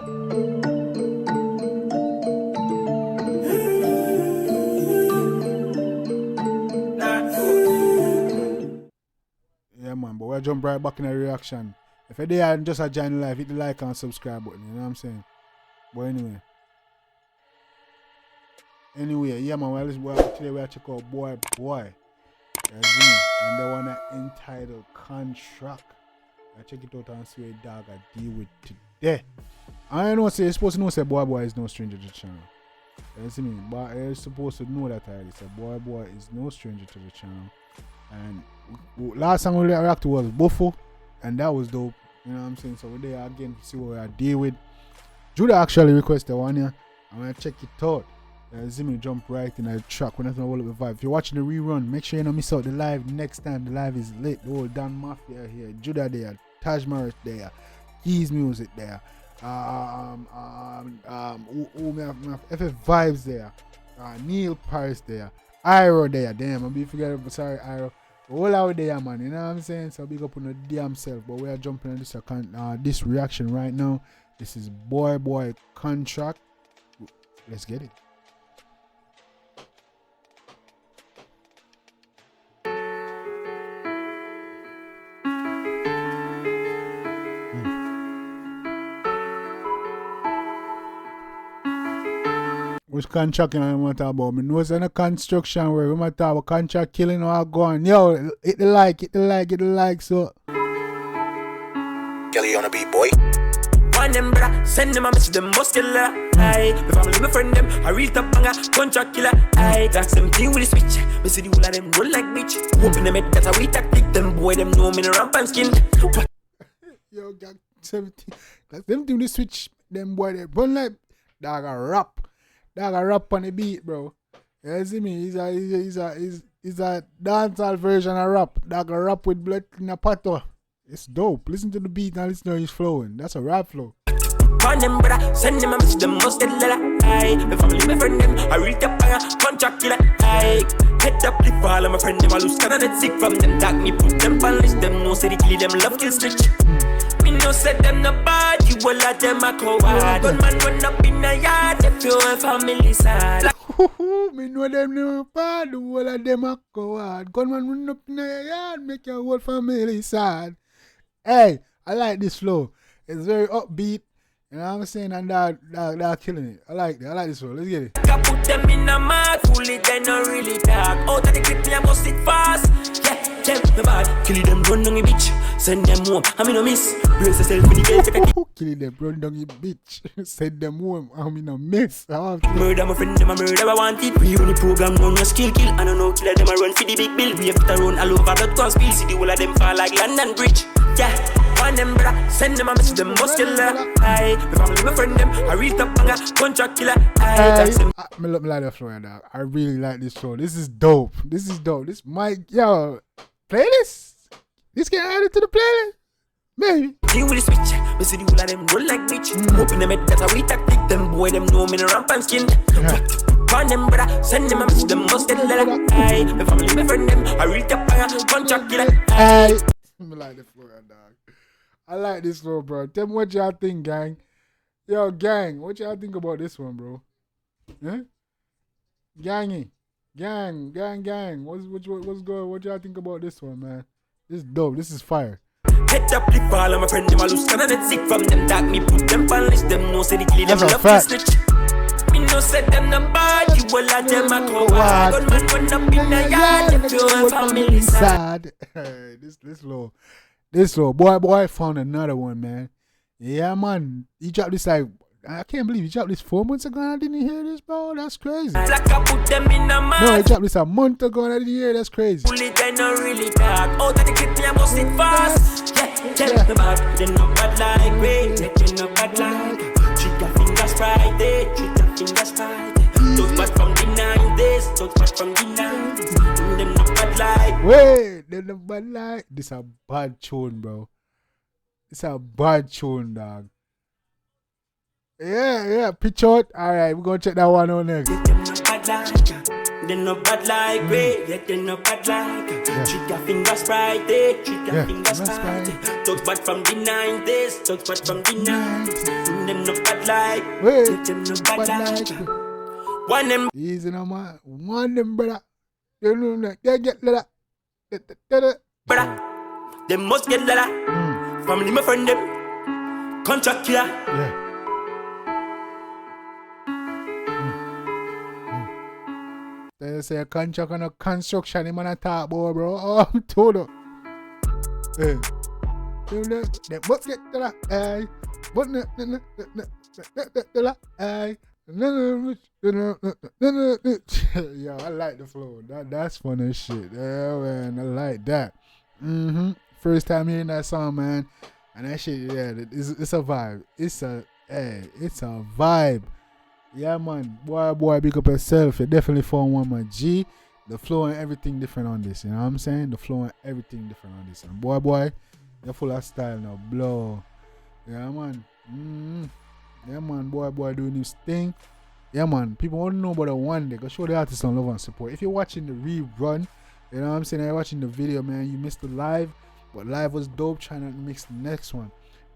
Yeah, man, but we'll jump right back in the reaction. If you're there and just a join live, hit the like and subscribe button, you know what I'm saying? But anyway, yeah, man, today we'll check out Boy. You see me? And the one that entitled Contract. I check it out and see what dog I deal with today. I know say you're supposed to know say Boy is no stranger to the channel. You see me? But you're supposed to know that already. So Boy is no stranger to the channel. And last time we reacted was Buffo, and that was dope. You know what I'm saying? So we're there again to see what I deal with. Judah actually requested one here. I'm gonna check it out. See me jump right in the track when I all up the vibe. If you're watching the rerun, make sure you don't miss out the live next time. The live is lit. The whole Dan Mafia here, Judah there, Taj Maris there, Keys Music there, FF Vibes there, Neil Paris there, Iro there. Damn, I'm be forgetting. Sorry, Iro. All out there, man. You know what I'm saying? So big up on the damn self. But we are jumping on this reaction right now. This is Boy Contract. Let's get it. Which contract you want to talk about? I know it's in a construction where we might talk about contract killing or going. Yo, hit the like, so. Kelly on a beat, boy. One them brother, send them a message, them must kill her. Aye, my family, my friend them, a real top banger, contract killer. Aye, that's them deal with the switch. Me see the whole of them roll like bitch. Hoping them head, that's how we tactic. Them boy, them know me in a ramp and skin. Yo, got 17. That's them doing the switch. Them boy, they run like dog a rap. Dog a rap on the beat, bro. You see me? He's a dancehall version of rap. Dog a rap with blood in a pato. It's dope. Listen to the beat and listen to his flowing. That's a rap flow. On them brother, send them a message, them must get letter. Aye, my family, my friend them, a real top banger, contract killer. Aye, head up the fall, my friend them, I lose Canada sick from them. Tag me, put them on list, them no say they kill them, love kill stitch. Me no say them no bad, you all of them a coward. Gunman run up in the yard, if you a family sad. Me know them no bad, you all of them a coward. Gunman run up in the yard, make your whole family sad. Hey, I like this flow. It's very upbeat. You know what I'm saying? And they're killing it. I like this flow. Let's get it. I put them in a mad, fully they not really dark. Out of the clip, me I must it fast. Yeah, them no bad. Kill them, run down a bitch. Send them home. I mean no miss. Brace yourself for the girl, take a kick. Kill them, run down a bitch. Send them home. I mean no miss. Murder my friend, them a murder, I want it. We run the program, run no skill kill. I don't know, killer them a run for the big bill. We have to run all over the cause bill. See the whole of them fall like London Bridge. Yeah. On them brother, send them a message, them must kill her. Aye, my family, my friend them, a real top banger, contract killer. Aye, me like that flow, dog. I really like this flow. This is dope. This might, yo, playlist. This get added to the playlist, maybe. Deal with the switch, me see the whole of them roll like bitch. Open them head, that's how we tactic. Them boy, them know me in a ramp and skin. On them brother, send them a message, them must get letter. Aye, my family, my friend them, a real top banger, contract killer. Aye. Me like the flow, dog. I like this flow, bro. Tell me what y'all think, gang. Yo, gang, what y'all think about this one, bro? Huh? Gang. What's good? What y'all think about this one, man? This is dope. This is fire. Head up the fall, my friend, them a lose Canada sick from them. Tag me, put them on list, them no say they kill them, love kill stitch. Me no say them no bad, you all of them a coward. Gunman run up in the yard, if you a family sad. This low. Boy found another one, man. Yeah, man. He dropped this like, I can't believe he dropped this 4 months ago and I didn't hear this, bro. That's crazy. Like I put them in a man. No, he dropped this a month ago and I didn't hear. That's crazy. Fully they not really dark. Out of the clip, me I must sit fast. Yeah. The bad. They not bad like me. They not bad like. Treat your fingers Friday. Treat your fingers Friday. Touch back from the 90s. Touch back from the 90s. Them not bad like. Wait, them not bad like. This a bad tune, bro. This a bad tune, dog. Yeah, pitch out. Alright, we're gonna check that one out next. They no bad like way, yet they no bad like. Treat your fingers Friday, treat your fingers Friday. Touch back from the 90s, touch back from the 90s. friend them no bad like. Wait, Them no bad like. One them easy now, man. One them, brother. You know that. Get that. brother. Them must get leather. Family my friend them. Contract here. Yeah. They say a contract on a construction, him and a talk about, bro. Oh, I'm told up. Hey. They must get that. Hey. But hey. Yo, I like the flow. That's funny shit. Yeah, man, I like that. First time hearing that song, man, and that shit, yeah, it's a vibe. It's a vibe. Yeah, man, boy, big up yourself. You definitely found one, my G. The flow and everything different on this. You know what I'm saying? The flow and everything different on this. And boy, you're full of style now, blow. Yeah, man. Yeah, man, boy doing his thing. Yeah, man, people want to know about the one day. Go show the artist some love and support. If you're watching the rerun, you know what I'm saying? You're watching the video, man. You missed the live, but live was dope. Trying to mix the next one.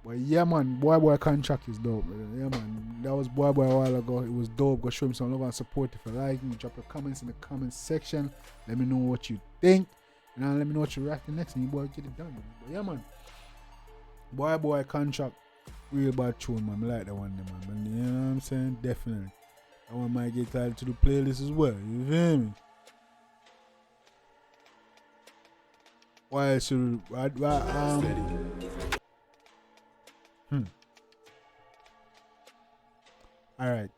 But yeah, man, boy contract is dope. Yeah, man, that was boy a while ago. It was dope. Go show him some love and support. If you like me, drop your comments in the comment section. Let me know what you think. And let me know what you react to next, and you boy get it done. Man. But yeah, man, boy contract. Real bad tune, man. I like that one, man. You know what I'm saying? Definitely. That one might get added to the playlist as well. You feel me? Why should Alright.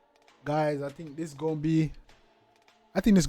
Guys, I think this